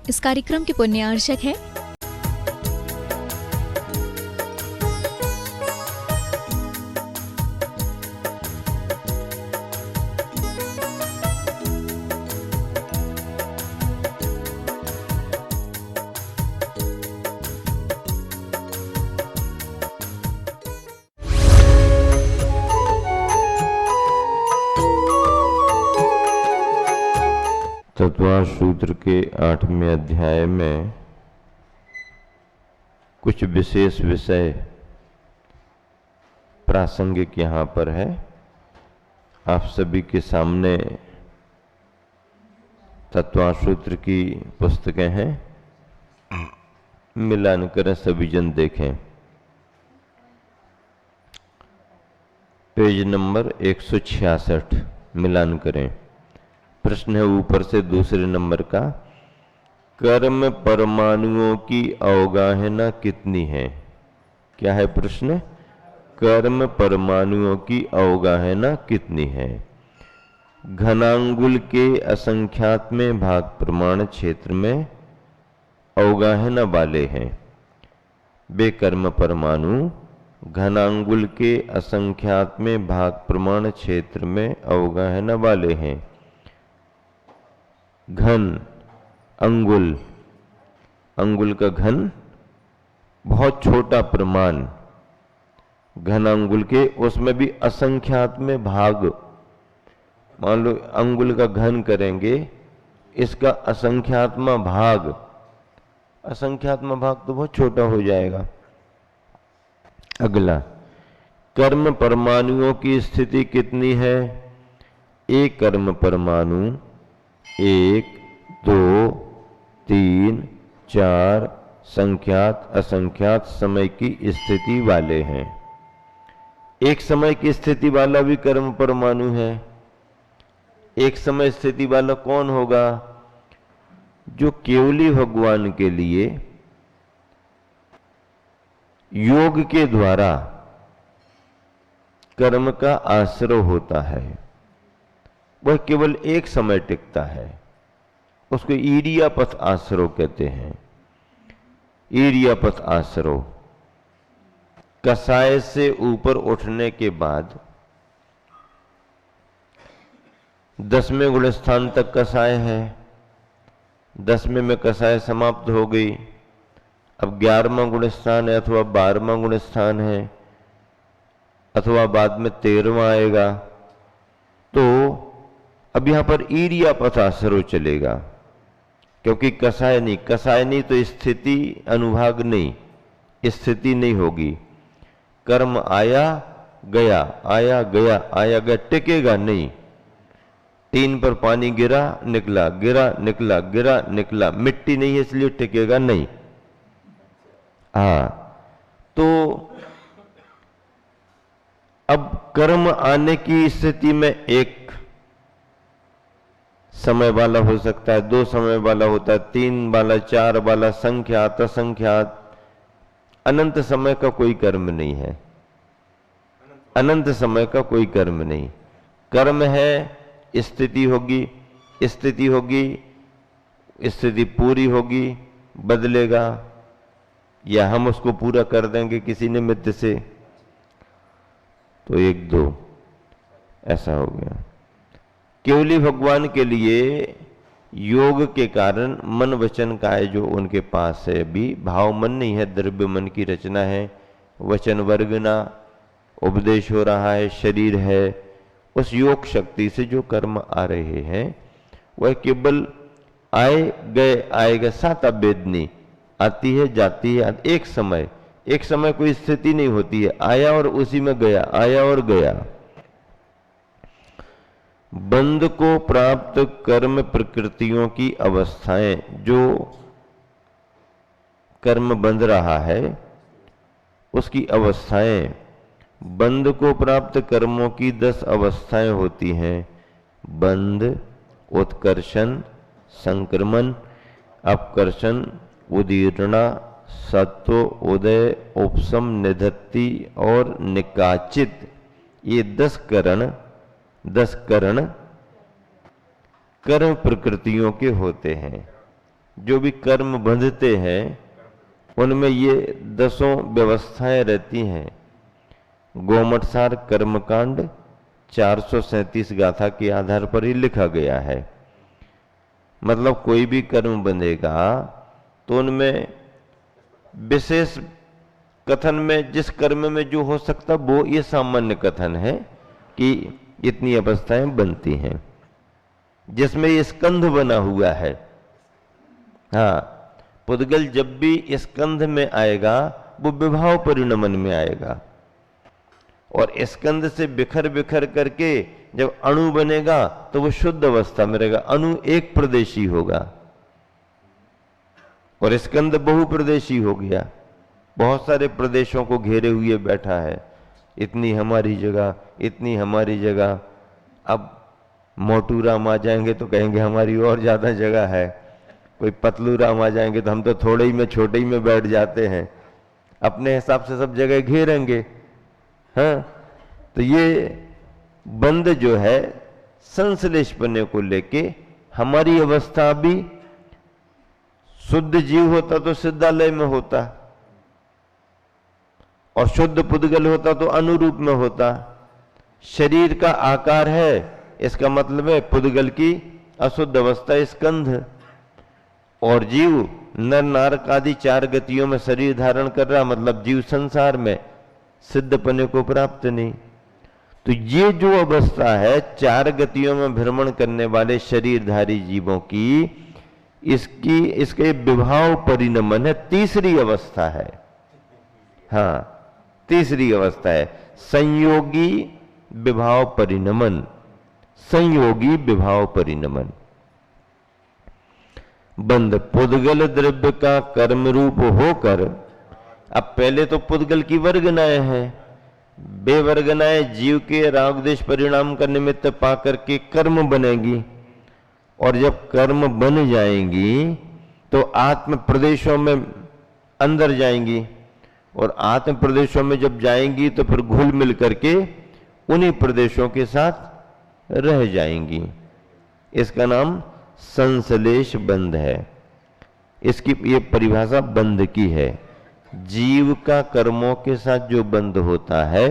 इस कार्यक्रम के पुण्यार्चक है तत्वार सूत्र के 8वें अध्याय में कुछ विशेष विषय प्रासंगिक यहाँ पर है। आप सभी के सामने तत्वार सूत्र की पुस्तकें हैं, मिलान करें, सभी जन देखें। पेज नंबर 166 मिलान करें। प्रश्न है ऊपर से दूसरे नंबर का, कर्म परमाणुओं की अवगाहना कितनी है? क्या है प्रश्न? कर्म परमाणुओं की अवगाहना कितनी है? घनांगुल के असंख्यात में भाग प्रमाण क्षेत्र में अवगाहना वाले हैं। वे कर्म परमाणु घनांगुल के असंख्यात में भाग प्रमाण क्षेत्र में अवगाहना वाले हैं। घन, अंगुल, अंगुल का घन बहुत छोटा प्रमाण, घन अंगुल के, उसमें भी असंख्यात में भाग। मान लो अंगुल का घन करेंगे, इसका असंख्यात्मा भाग, असंख्यात्मा भाग तो बहुत छोटा हो जाएगा। अगला, कर्म परमाणुओं की स्थिति कितनी है? एक कर्म परमाणु 1, 2, 3, 4 संख्यात असंख्यात समय की स्थिति वाले हैं। एक समय की स्थिति वाला भी कर्म परमाणु है। एक समय स्थिति वाला कौन होगा? जो केवली भगवान के लिए योग के द्वारा कर्म का आश्रय होता है, वह केवल एक समय टिकता है। उसको ईरियापथ आश्रय कहते हैं। ईरियापथ आश्रय, कसाय से ऊपर उठने के बाद 10वें गुण स्थान तक कसाय है, 10वें में कसाय समाप्त हो गई। अब 11वां गुण स्थान है, अथवा 12वां गुण स्थान है, अथवा बाद में 13वां आएगा। तो अब यहां पर ईरियापथ आश्रय चलेगा, क्योंकि कसाय नहीं तो स्थिति अनुभाग नहीं, स्थिति नहीं होगी। कर्म आया गया, आया गया, आया गया, टिकेगा नहीं। 3 पर पानी गिरा निकला, गिरा निकला, गिरा निकला, मिट्टी नहीं है इसलिए टिकेगा नहीं। तो अब कर्म आने की स्थिति में एक समय वाला हो सकता है, 2 समय वाला होता है, 3 वाला, 4 वाला, संख्यात असंख्यात। अनंत समय का कोई कर्म नहीं है, अनंत समय का कोई कर्म नहीं। कर्म है, स्थिति होगी, स्थिति होगी, स्थिति पूरी होगी, बदलेगा, या हम उसको पूरा कर देंगे किसी निमित्त से। तो 1, 2 ऐसा हो गया। केवली भगवान के लिए योग के कारण मन वचन काय जो उनके पास है, अभी भाव मन नहीं है, द्रव्य मन की रचना है, वचन वर्गना, उपदेश हो रहा है, शरीर है। उस योग शक्ति से जो कर्म आ रहे हैं वह केवल आए गए, आएगा, सात अभेदनी, आती है जाती है। एक समय कोई स्थिति नहीं होती है, आया और उसी में गया, आया और गया। बंध को प्राप्त कर्म प्रकृतियों की अवस्थाएं, जो कर्म बंध रहा है उसकी अवस्थाएं, बंध को प्राप्त कर्मों की 10 अवस्थाएं होती हैं। बंध, उत्कर्षण, संक्रमण, अपकर्षण, उदीर्णा, सत्व, उदय, उपशम, निधत्ति और निकाचित। ये 10 करण कर्म प्रकृतियों के होते हैं। जो भी कर्म बंधते हैं उनमें ये 10 व्यवस्थाएं रहती हैं। गोमटसार कर्मकांड 437 गाथा के आधार पर ही लिखा गया है। मतलब कोई भी कर्म बंधेगा तो उनमें विशेष कथन में जिस कर्म में जो हो सकता वो ये सामान्य कथन है कि इतनी अवस्थाएं बनती हैं। जिसमें ये स्कंध बना हुआ है, हाँ, पुद्गल जब भी स्कंध में आएगा वो विभाव परिणमन में आएगा, और स्कंध से बिखर बिखर करके जब अणु बनेगा तो वो शुद्ध अवस्था में रहेगा। अणु एक प्रदेशी होगा और स्कंद बहुप्रदेशी हो गया, बहुत सारे प्रदेशों को घेरे हुए बैठा है। इतनी हमारी जगह, इतनी हमारी जगह। अब मोटू राम आ जाएंगे तो कहेंगे हमारी और ज्यादा जगह है, कोई पतलू राम आ जाएंगे तो हम तो थोड़े ही में छोटे ही में बैठ जाते हैं, अपने हिसाब से सब जगह घेरेंगे। हाँ, तो ये बंद जो है संश्लेष पने को लेके, हमारी अवस्था भी शुद्ध जीव होता तो सिद्धालय में होता, और शुद्ध पुद्गल होता तो अनुरूप में होता। शरीर का आकार है, इसका मतलब है पुद्गल की अशुद्ध अवस्था स्कंध, और जीव नर नारक आदि 4 गतियों में शरीर धारण कर रहा, मतलब जीव संसार में सिद्ध पने को प्राप्त नहीं। तो ये जो अवस्था है 4 गतियों में भ्रमण करने वाले शरीरधारी जीवों की, इसके विभाव परिणमन है, तीसरी अवस्था है। हाँ, तीसरी अवस्था है संयोगी विभाव परिणमन। संयोगी विभाव परिणमन। बंध पुद्गल द्रव्य का कर्म रूप होकर, अब पहले तो पुद्गल की वर्गनाएं हैं, बेवर्गनाएं जीव के रागद्वेष परिणाम का निमित्त पाकर के कर्म बनेगी, और जब कर्म बन जाएंगी तो आत्म प्रदेशों में अंदर जाएंगी, और आत्म प्रदेशों में जब जाएंगी तो फिर घुल मिल करके उन्हीं प्रदेशों के साथ रह जाएंगी। इसका नाम संश्लेष बंध है। इसकी ये परिभाषा बंध की है। जीव का कर्मों के साथ जो बंध होता है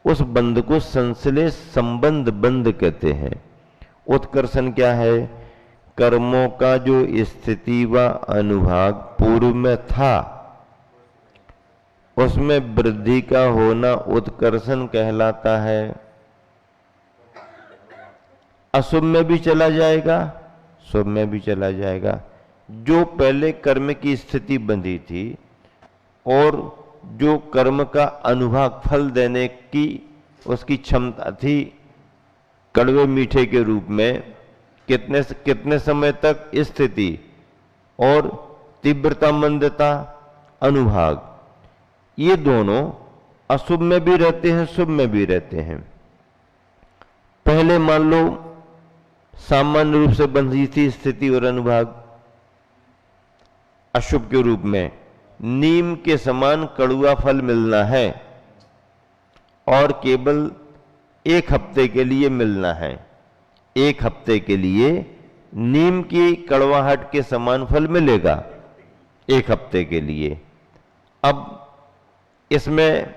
उस बंध को संश्लेष संबंध बंध कहते हैं। उत्कर्षण क्या है? कर्मों का जो स्थिति व अनुभाग पूर्व में था उसमें वृद्धि का होना उत्कर्षण कहलाता है। अशुभ में भी चला जाएगा, शुभ में भी चला जाएगा। जो पहले कर्म की स्थिति बंधी थी और जो कर्म का अनुभाग फल देने की उसकी क्षमता थी कड़वे मीठे के रूप में, कितने समय तक स्थिति और तीव्रता मंदता अनुभाग, ये दोनों अशुभ में भी रहते हैं, शुभ में भी रहते हैं। पहले मान लो सामान्य रूप से बंधी थी स्थिति और अनुभाग अशुभ के रूप में, नीम के समान कड़वा फल मिलना है और केवल 1 हफ्ते के लिए मिलना है। 1 हफ्ते के लिए नीम की कड़वाहट के समान फल मिलेगा 1 हफ्ते के लिए। अब इसमें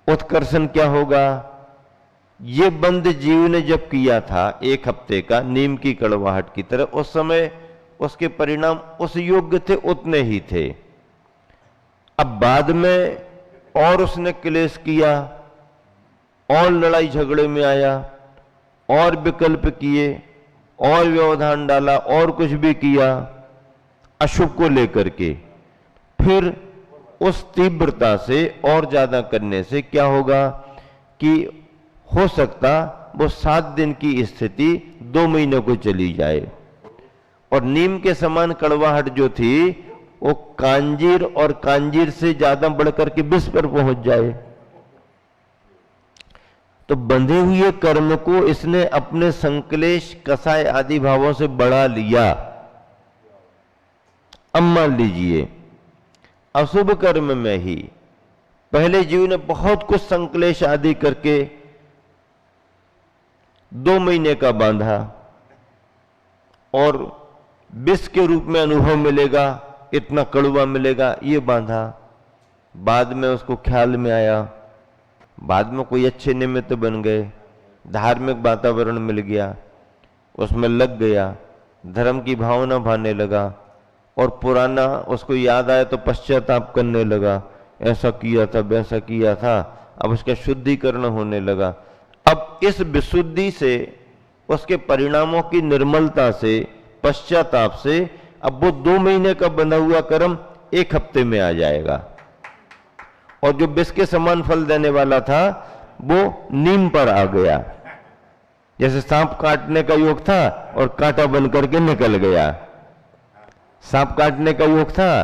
उत्कर्षण क्या होगा? ये बंद जीव ने जब किया था 1 हफ्ते का नीम की कड़वाहट की तरह, उस समय उसके परिणाम उस योग्य थे, उतने ही थे। अब बाद में और उसने क्लेश किया और लड़ाई झगड़े में आया और विकल्प किए और व्यवधान डाला और कुछ भी किया अशुभ को लेकर के, फिर उस तीव्रता से और ज्यादा करने से क्या होगा कि हो सकता वो 7 दिन की स्थिति 2 महीने को चली जाए, और नीम के समान कड़वाहट जो थी वो कांजीर और कांजीर से ज्यादा बढ़कर के विष पर पहुंच जाए। तो बंधे हुए कर्म को इसने अपने संक्लेश कसाय आदि भावों से बढ़ा लिया। अब मान लीजिए अशुभ कर्म में ही पहले जीव ने बहुत कुछ संक्लेश आदि करके 2 महीने का बांधा और विष के रूप में अनुभव मिलेगा, इतना कड़वा मिलेगा, ये बांधा। बाद में उसको ख्याल में आया, बाद में कोई अच्छे निमित्त बन गए, धार्मिक वातावरण मिल गया, उसमें लग गया, धर्म की भावना भाने लगा, और पुराना उसको याद आया तो पश्चाताप करने लगा, ऐसा किया था वैसा किया था। अब उसका शुद्धिकरण होने लगा। अब इस विशुद्धि से, उसके परिणामों की निर्मलता से, पश्चाताप से, अब वो 2 महीने का बंधा हुआ कर्म 1 हफ्ते में आ जाएगा। और जो विष के समान फल देने वाला था वो नीम पर आ गया। जैसे सांप काटने का योग था और कांटा बन करके निकल गया, सांप काटने का योग था,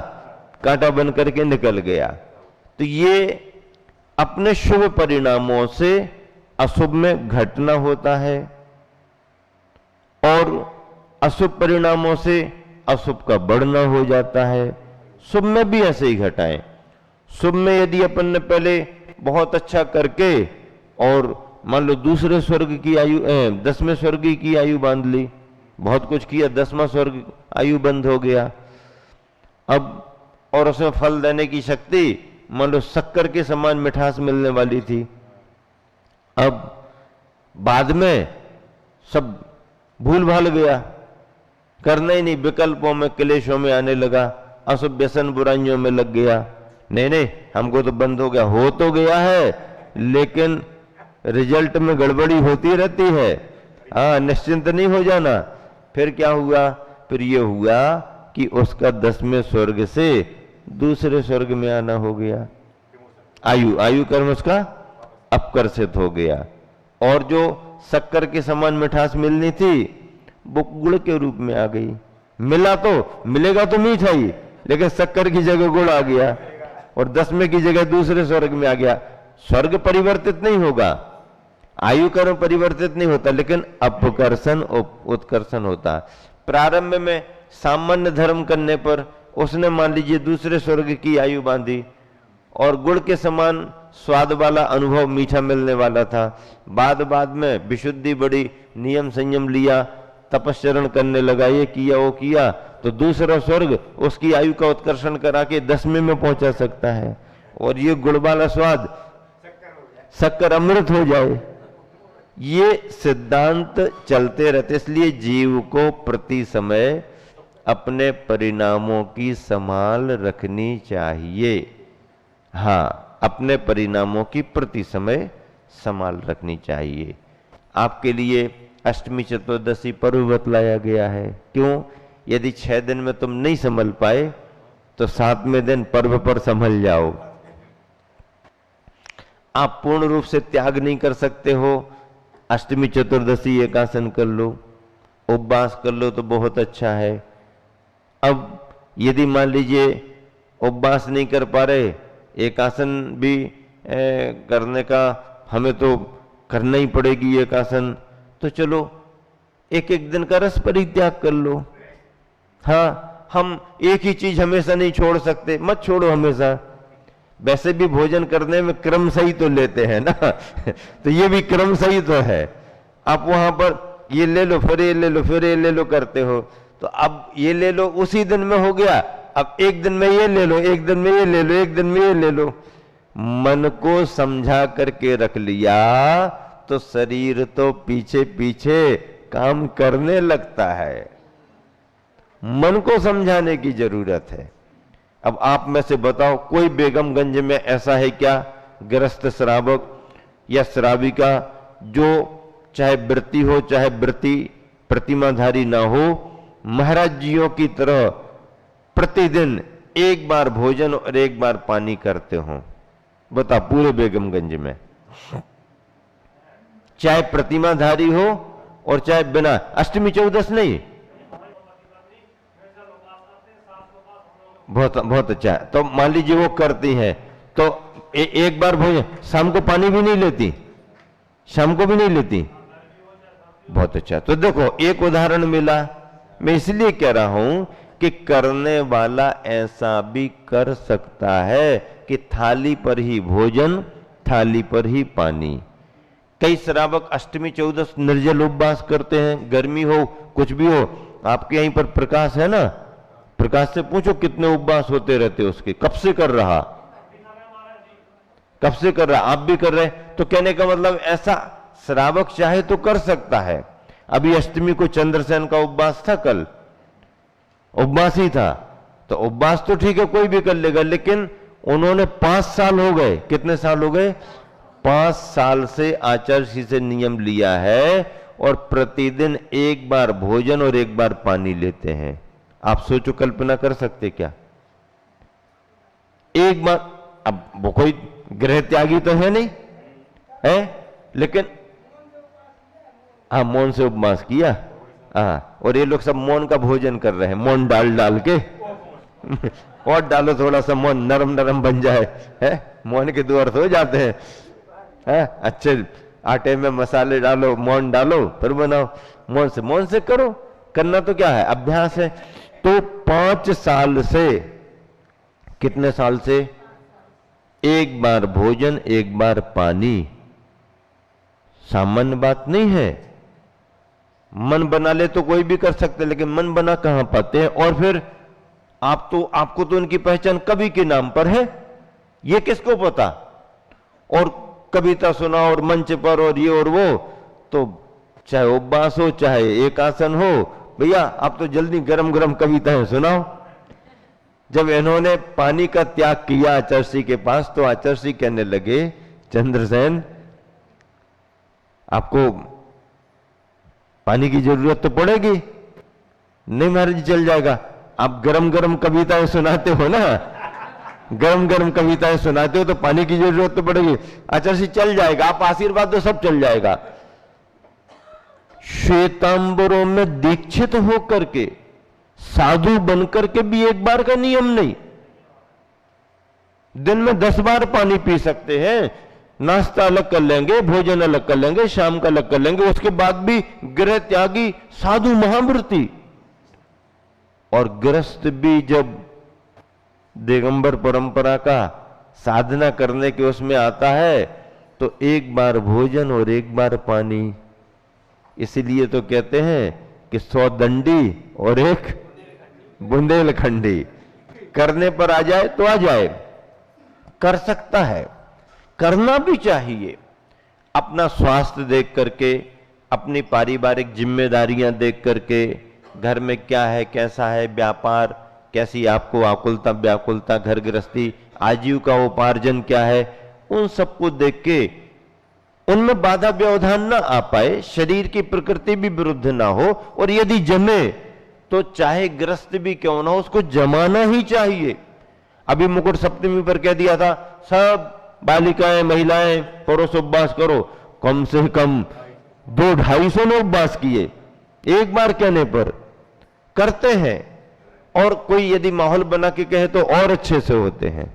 कांटा बन करके निकल गया। तो ये अपने शुभ परिणामों से अशुभ में घटना होता है, और अशुभ परिणामों से अशुभ का बढ़ना हो जाता है। शुभ में भी ऐसे ही घटाएं। शुभ में यदि अपन ने पहले बहुत अच्छा करके और मान लो दूसरे स्वर्ग की आयु 10वें स्वर्ग की आयु बांध ली, बहुत कुछ किया, 10वां स्वर्ग आयु बंद हो गया। अब और उसमें फल देने की शक्ति मान लो शक्कर के समान मिठास मिलने वाली थी, अब बाद में सब भूल भाल गया, करना ही नहीं, विकल्पों में क्लेशों में आने लगा, अशुभ व्यसन बुराइयों में लग गया। नहीं हमको तो बंद हो गया, हो तो गया है लेकिन रिजल्ट में गड़बड़ी होती रहती है। हाँ, निश्चिंत नहीं हो जाना। फिर क्या हुआ? फिर ये हुआ कि उसका 10वें स्वर्ग से दूसरे स्वर्ग में आना हो गया, आयु कर्म उसका अपकर्षित हो गया। और जो शक्कर के समान मिठास मिलनी थी वो गुड़ के रूप में आ गई। मिलेगा तो मीठा ही, लेकिन शक्कर की जगह गुड़ आ गया, और 10वें की जगह दूसरे स्वर्ग में आ गया। स्वर्ग परिवर्तित नहीं होगा, आयु कर्म परिवर्तित नहीं होता, लेकिन अपकर्षण उत्कर्षण होता। प्रारंभ में सामान्य धर्म करने पर उसने मान लीजिए दूसरे स्वर्ग की आयु बांधी, और गुड़ के समान स्वाद वाला अनुभव मीठा मिलने वाला था। बाद में विशुद्धि बढ़ी, नियम संयम लिया, तपस्चरण करने लगा, ये किया वो किया, तो दूसरा स्वर्ग उसकी आयु का उत्कर्षण करा के 10वें में पहुंचा सकता है, और ये गुड़ वाला स्वाद शक्कर अमृत हो जाए। ये सिद्धांत चलते रहते, इसलिए जीव को प्रति समय अपने परिणामों की संभाल रखनी चाहिए। हाँ, अपने परिणामों की प्रति समय संभाल रखनी चाहिए। आपके लिए अष्टमी चतुर्दशी पर्व बतलाया गया है। क्यों? यदि 6 दिन में तुम नहीं संभल पाए तो 7वें दिन पर्व पर संभल जाओ। आप पूर्ण रूप से त्याग नहीं कर सकते हो, अष्टमी चतुर्दशी एकासन कर लो, उपवास कर लो तो बहुत अच्छा है। अब यदि मान लीजिए उपवास नहीं कर पा रहे, एकासन भी करने का हमें तो करना ही पड़ेगी एकासन, तो चलो एक दिन का रस परित्याग कर लो। हाँ, हम एक ही चीज हमेशा नहीं छोड़ सकते, मत छोड़ो हमेशा। वैसे भी भोजन करने में क्रम सही तो लेते हैं ना तो ये भी क्रम सही तो है। आप वहां पर ये ले लो, फिर ये ले लो, फिर ये ले लो करते हो, तो अब ये ले लो उसी दिन में हो गया, अब एक दिन में ये ले लो, एक दिन में ये ले लो, एक दिन में ये ले लो। मन को समझा करके रख लिया तो शरीर तो पीछे पीछे काम करने लगता है। मन को समझाने की जरूरत है। अब आप में से बताओ, कोई बेगमगंज में ऐसा है क्या गृहस्थ श्रावक या श्राविका जो चाहे व्रती हो चाहे व्रती प्रतिमाधारी ना हो, महाराज जियों की तरह प्रतिदिन एक बार भोजन और एक बार पानी करते हो? बता, पूरे बेगमगंज में चाहे प्रतिमाधारी हो और चाहे बिना, अष्टमी चौदस नहीं, बहुत अच्छा। तो मान लीजिए वो करती हैं तो एक बार भोजन, शाम को पानी भी नहीं लेती, शाम को भी नहीं लेती, बहुत अच्छा। तो देखो एक उदाहरण मिला। मैं इसलिए कह रहा हूं कि करने वाला ऐसा भी कर सकता है कि थाली पर ही भोजन, थाली पर ही पानी। कई श्रावक अष्टमी चौदस निर्जल उपवास करते हैं, गर्मी हो कुछ भी हो, आपके यहीं पर प्रकाश है ना, प्रकाश से पूछो कितने उपवास होते रहते उसके, कब से कर रहा, कब से कर रहा, आप भी कर रहे। तो कहने का मतलब ऐसा श्रावक चाहे तो कर सकता है। अभी अष्टमी को चंद्रसेन का उपवास था, कल उपवास ही था, तो उपवास तो ठीक है कोई भी कर लेगा, लेकिन उन्होंने 5 साल हो गए, कितने साल हो गए, 5 साल से आचार्य से नियम लिया है और प्रतिदिन एक बार भोजन और एक बार पानी लेते हैं। आप सोचो, कल्पना कर सकते क्या, एक बार। अब वो कोई गृह त्यागी तो है नहीं है, लेकिन हाँ मौन से उपवास किया, हाँ, और ये लोग सब मौन का भोजन कर रहे हैं, मौन डाल डाल के और डालो थोड़ा सा, मौन नरम नरम बन जाए, है मौन के 2 अर्थ हो जाते हैं, है अच्छे आटे में मसाले डालो, मौन डालो, फिर बनाओ, मौन से करो, करना तो क्या है, अभ्यास है। तो 5 साल से, कितने साल से, एक बार भोजन एक बार पानी, सामान्य बात नहीं है। मन बना ले तो कोई भी कर सकते, लेकिन मन बना कहां पाते हैं। और फिर आपको तो उनकी पहचान कवि के नाम पर है, ये किसको पता, और कविता सुना और मंच पर और ये और वो, तो चाहे उपवास हो चाहे एक आसन हो, भैया आप तो जल्दी गरम गरम कविताएं सुनाओ। जब इन्होंने पानी का त्याग किया आचार्य के पास, तो आचार्य कहने लगे, चंद्रसेन आपको पानी की जरूरत तो पड़ेगी, नहीं महाराज जी चल जाएगा, आप गरम गरम कविताएं सुनाते हो ना, गरम गरम कविताएं सुनाते हो तो पानी की जरूरत तो पड़ेगी। आचार्य चल जाएगा, आप आशीर्वाद दो सब चल जाएगा। श्वेतांबरों में दीक्षित होकर के, साधु बनकर के भी एक बार का नियम नहीं, दिन में 10 बार पानी पी सकते हैं, नाश्ता अलग कर लेंगे, भोजन अलग कर लेंगे, शाम का अलग कर लेंगे, उसके बाद भी गृह त्यागी साधु महाव्रती। और गृहस्थ भी जब दिगंबर परंपरा का साधना करने के उसमें आता है, तो एक बार भोजन और एक बार पानी। इसलिए तो कहते हैं कि 100 दंडी और एक बुंदेलखंडी, करने पर आ जाए तो आ जाए, कर सकता है, करना भी चाहिए। अपना स्वास्थ्य देख करके, अपनी पारिवारिक जिम्मेदारियां देख करके, घर में क्या है कैसा है, व्यापार कैसी, आपको आकुलता व्याकुलता, घर गृहस्थी, आजीविका उपार्जन क्या है, उन सबको देख के उनमें बाधा व्यवधान ना आ पाए, शरीर की प्रकृति भी विरुद्ध ना हो, और यदि जमे तो चाहे ग्रस्त भी क्यों ना हो, उसको जमाना ही चाहिए। अभी मुकुट सप्तमी पर कह दिया था, सब बालिकाएं महिलाएं पुरुष उपवास करो, कम से कम 200-250 ने उपवास किए एक बार कहने पर, करते हैं। और कोई यदि माहौल बना के कहे तो और अच्छे से होते हैं।